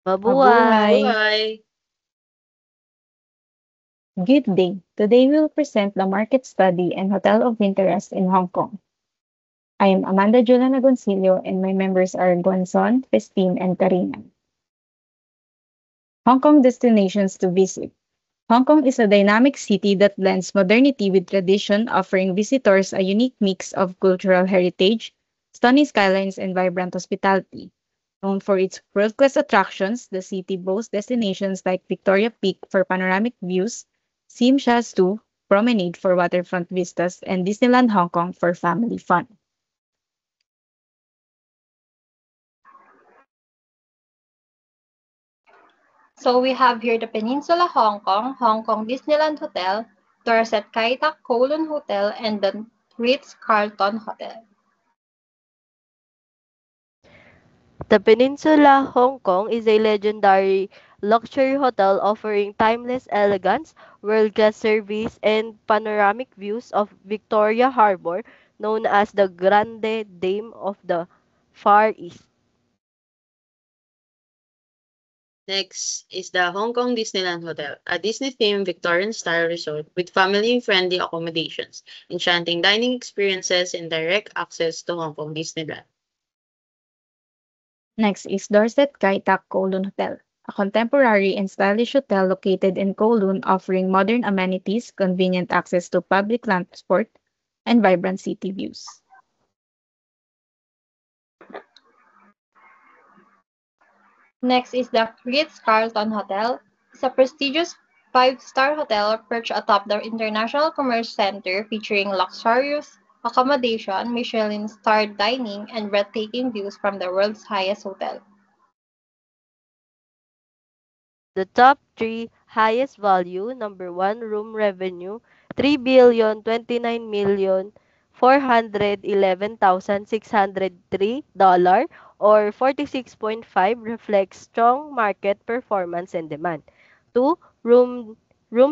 Mabuhay! Mabuhay! Good day. Today we will present the market study and hotel of interest in Hong Kong. I am Amanda Juliana Goncillo and my members are Guanzon, Christine, and Karina. Hong Kong destinations to visit. Hong Kong is a dynamic city that blends modernity with tradition, offering visitors a unique mix of cultural heritage, stunning skylines, and vibrant hospitality. Known for its world-class attractions, the city boasts destinations like Victoria Peak for panoramic views, Tsim Sha Tsui Promenade for waterfront vistas, and Disneyland Hong Kong for family fun. So we have here the Peninsula Hong Kong, Hong Kong Disneyland Hotel, Dorset Kai Tak Kowloon Hotel, and the Ritz-Carlton Hotel. The Peninsula Hong Kong is a legendary luxury hotel offering timeless elegance, world-class service, and panoramic views of Victoria Harbour, known as the Grande Dame of the Far East. Next is the Hong Kong Disneyland Hotel, a Disney-themed Victorian-style resort with family-friendly accommodations, enchanting dining experiences, and direct access to Hong Kong Disneyland. Next is Dorset Kai Tak Kowloon Hotel, a contemporary and stylish hotel located in Kowloon offering modern amenities, convenient access to public transport, and vibrant city views. Next is the Ritz-Carlton Hotel. It's a prestigious five-star hotel perched atop the International Commerce Center featuring luxurious accommodation, Michelin-starred dining, and breathtaking views from the world's highest hotel. The top three highest value: number one, room revenue, 3,029,411,603 or 46.5, reflects strong market performance and demand. Two, room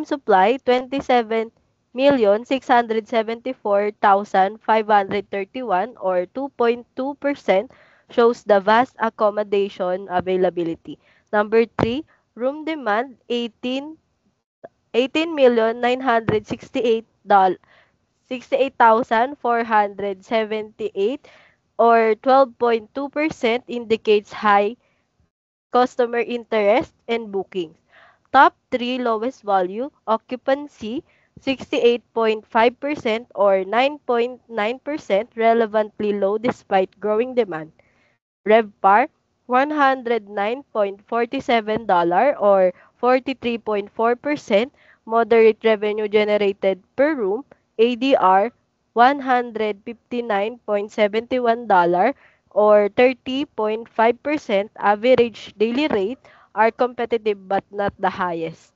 supply, 27,674,531 or 2.2%, shows the vast accommodation availability. Number three, room demand, 18,968,478 or 12.2%, indicates high customer interest and bookings. Top 3 lowest value: occupancy, 68.5% or 9.9%, relevantly low despite growing demand. RevPAR, $109.47 or 43.4%, moderate revenue generated per room. ADR, $159.71 or 30.5%, average daily rate are competitive but not the highest.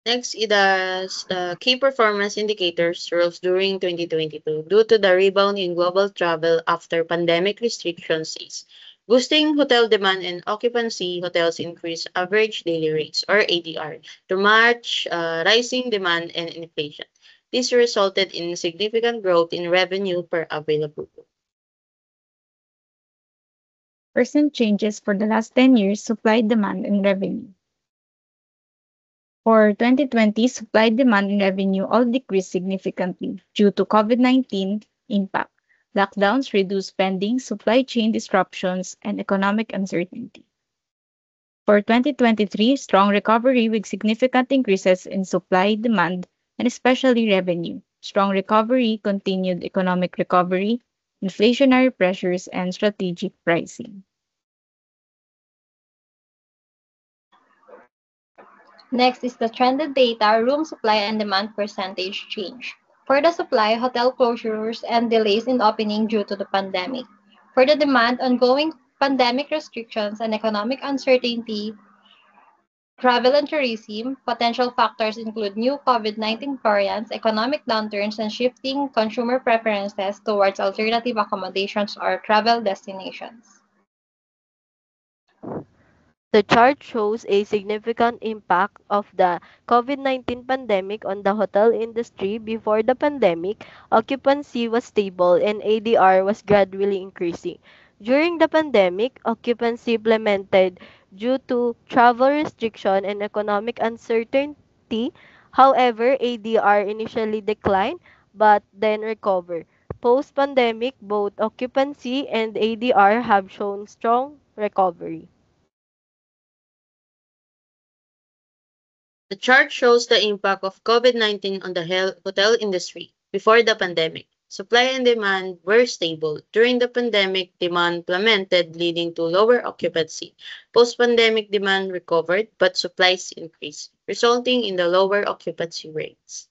Next is the key performance indicators rose during 2022 due to the rebound in global travel after pandemic restrictions eased. Boosting hotel demand and occupancy, hotels increased average daily rates or ADR to match rising demand and inflation. This resulted in significant growth in revenue per available room. Percent changes for the last 10 years, supply, demand, and revenue. For 2020, supply, demand, and revenue all decreased significantly due to COVID-19 impact. Lockdowns reduced spending, supply chain disruptions, and economic uncertainty. For 2023, strong recovery with significant increases in supply, demand, and especially revenue. Strong recovery, continued economic recovery, inflationary pressures, and strategic pricing. Next is the trended data, room supply and demand percentage change. For the supply, hotel closures and delays in opening due to the pandemic. For the demand, ongoing pandemic restrictions and economic uncertainty. Travel and tourism, potential factors include new COVID-19 variants, economic downturns, and shifting consumer preferences towards alternative accommodations or travel destinations. The chart shows a significant impact of the COVID-19 pandemic on the hotel industry. Before the pandemic, occupancy was stable and ADR was gradually increasing. During the pandemic, occupancy plummeted due to travel restriction and economic uncertainty. However, ADR initially declined but then recovered. Post-pandemic, both occupancy and ADR have shown strong recovery. The chart shows the impact of COVID-19 on the hotel industry before the pandemic. Supply and demand were stable. During the pandemic, demand plummeted, leading to lower occupancy. Post-pandemic demand recovered, but supplies increased, resulting in the lower occupancy rates.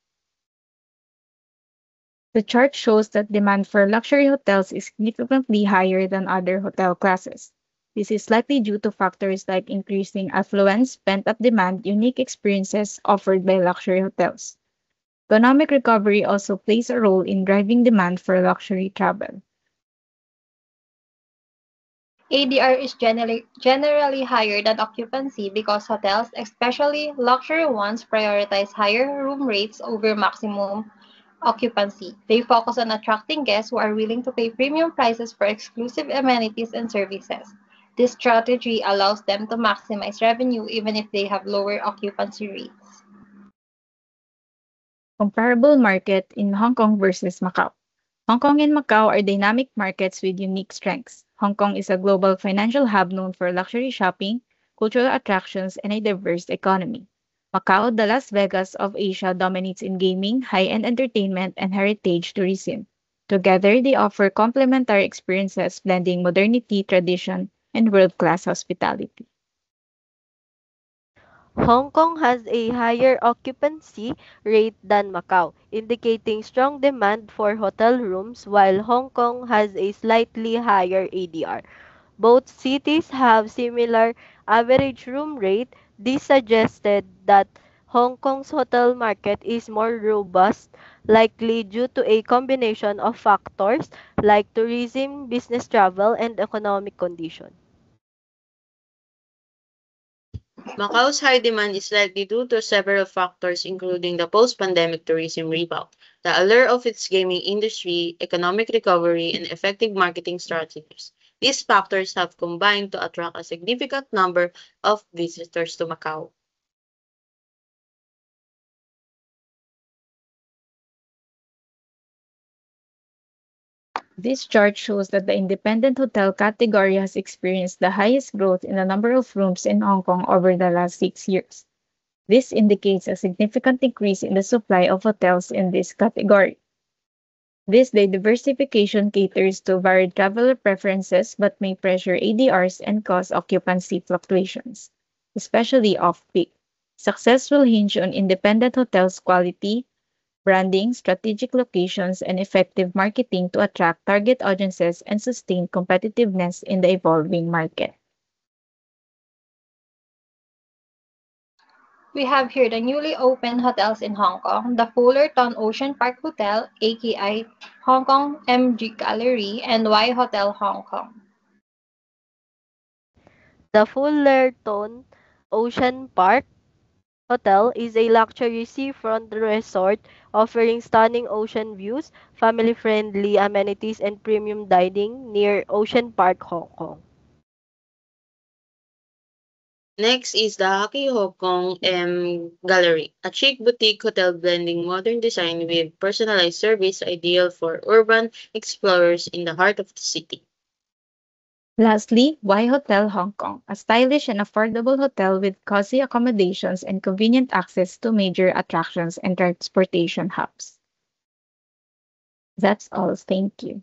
The chart shows that demand for luxury hotels is significantly higher than other hotel classes. This is likely due to factors like increasing affluence, pent-up demand, unique experiences offered by luxury hotels. Economic recovery also plays a role in driving demand for luxury travel. ADR is generally higher than occupancy because hotels, especially luxury ones, prioritize higher room rates over maximum occupancy. They focus on attracting guests who are willing to pay premium prices for exclusive amenities and services. This strategy allows them to maximize revenue even if they have lower occupancy rates. Comparable market in Hong Kong versus Macau. Hong Kong and Macau are dynamic markets with unique strengths. Hong Kong is a global financial hub known for luxury shopping, cultural attractions, and a diverse economy. Macau, the Las Vegas of Asia, dominates in gaming, high-end entertainment, and heritage tourism. Together, they offer complementary experiences blending modernity, tradition, and world-class hospitality. Hong Kong has a higher occupancy rate than Macau, indicating strong demand for hotel rooms, while Hong Kong has a slightly higher ADR. Both cities have similar average room rate. This suggested that Hong Kong's hotel market is more robust, likely due to a combination of factors like tourism, business travel, and economic conditions. Macau's high demand is likely due to several factors, including the post-pandemic tourism rebound, the allure of its gaming industry, economic recovery, and effective marketing strategies. These factors have combined to attract a significant number of visitors to Macau. This chart shows that the independent hotel category has experienced the highest growth in the number of rooms in Hong Kong over the last 6 years. This indicates a significant increase in the supply of hotels in this category. This diversification caters to varied traveler preferences but may pressure ADRs and cause occupancy fluctuations, especially off-peak. Success will hinge on independent hotels' quality, branding, strategic locations, and effective marketing to attract target audiences and sustain competitiveness in the evolving market. We have here the newly opened hotels in Hong Kong, the Fullerton Ocean Park Hotel, aka Hong Kong MG Gallery, and Y Hotel Hong Kong. The Fullerton Ocean Park Hotel is a luxury seafront resort offering stunning ocean views, family-friendly amenities, and premium dining near Ocean Park, Hong Kong. Next is the Haki Hong Kong Gallery, a chic boutique hotel blending modern design with personalized service ideal for urban explorers in the heart of the city. Lastly, Y Hotel Hong Kong, a stylish and affordable hotel with cozy accommodations and convenient access to major attractions and transportation hubs. That's all. Thank you.